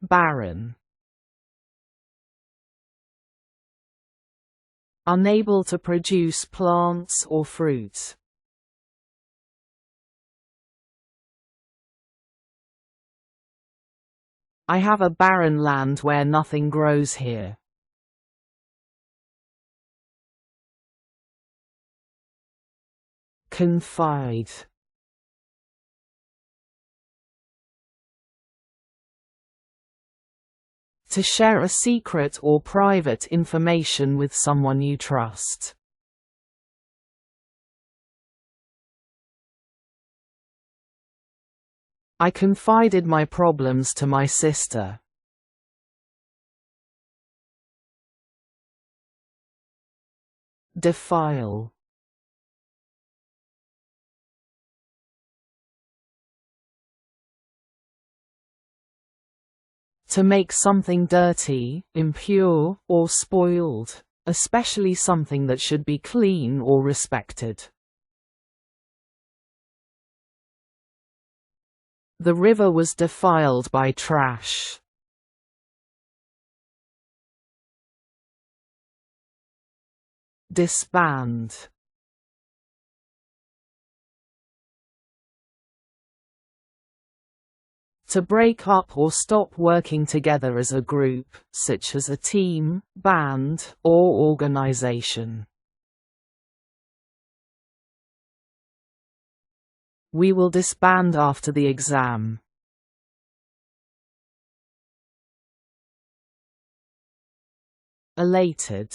barren. Unable to produce plants or fruit. I have a barren land where nothing grows here. Confide. To share a secret or private information with someone you trust. I confided my problems to my sister. Defile. To make something dirty, impure, or spoiled, especially something that should be clean or respected. The river was defiled by trash. Disband. To break up or stop working together as a group, such as a team, band, or organization. We will disband after the exam. Elated.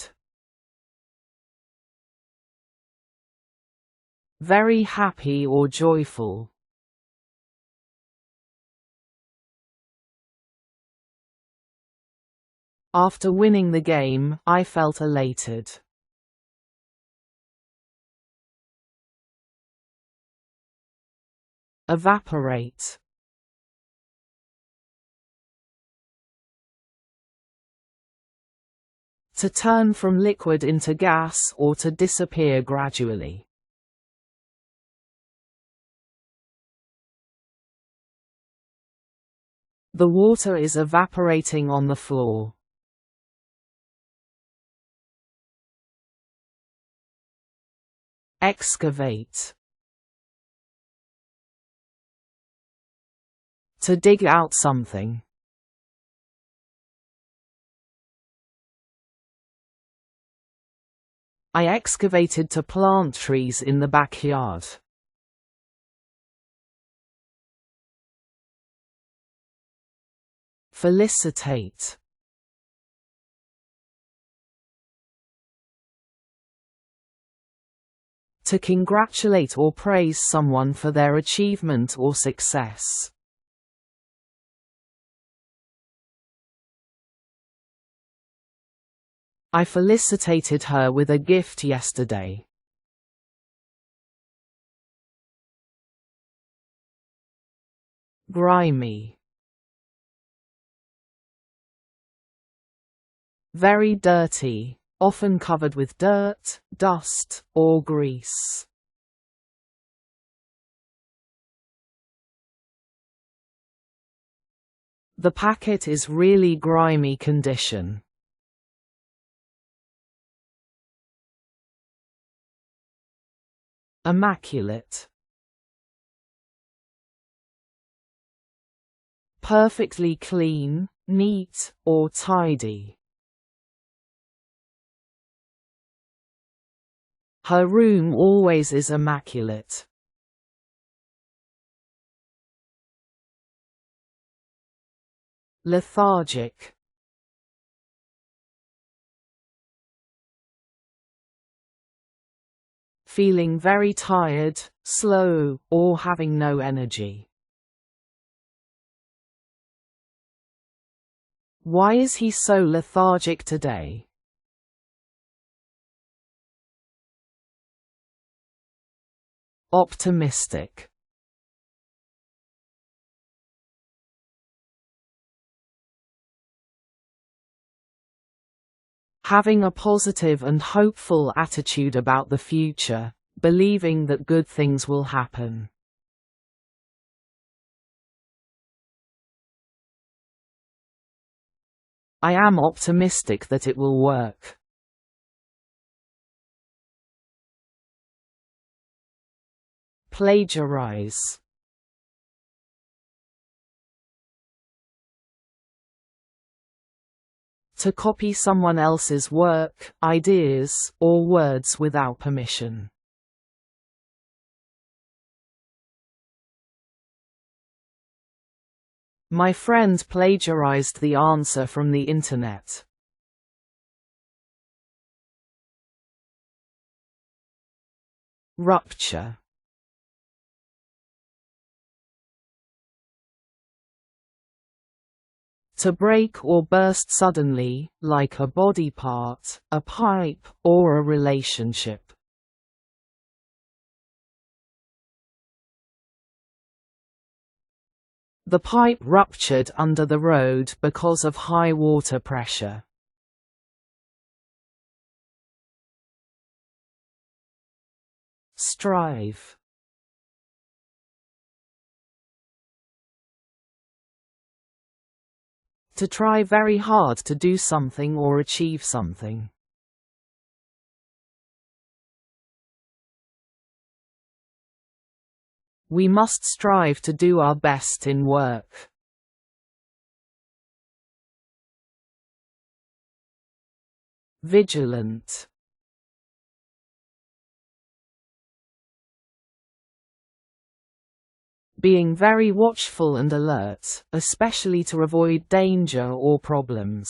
Very happy or joyful. After winning the game, I felt elated. Evaporate. To turn from liquid into gas or to disappear gradually. The water is evaporating on the floor. Excavate. To dig out something. I excavated to plant trees in the backyard. Felicitate. To congratulate or praise someone for their achievement or success. I felicitated her with a gift yesterday. Grimy. Very dirty, often covered with dirt, dust, or grease. The packet is really grimy condition. Immaculate. Perfectly clean, neat, or tidy. Her room always is immaculate. Lethargic. Feeling very tired, slow, or having no energy. Why is he so lethargic today? Optimistic. Having a positive and hopeful attitude about the future, believing that good things will happen. I am optimistic that it will work. Plagiarize. To copy someone else's work, ideas, or words without permission. My friend plagiarized the answer from the internet. Rupture. To break or burst suddenly, like a body part, a pipe, or a relationship. The pipe ruptured under the road because of high water pressure. Strive. To try very hard to do something or achieve something. We must strive to do our best in work. Vigilant. Being very watchful and alert, especially to avoid danger or problems.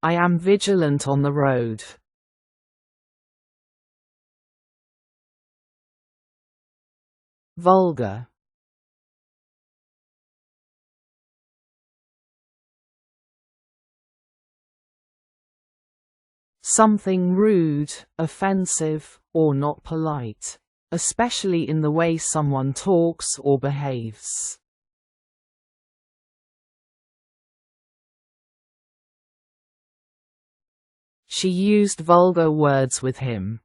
I am vigilant on the road. Vulgar. Something rude, offensive, or not polite, especially in the way someone talks or behaves. She used vulgar words with him.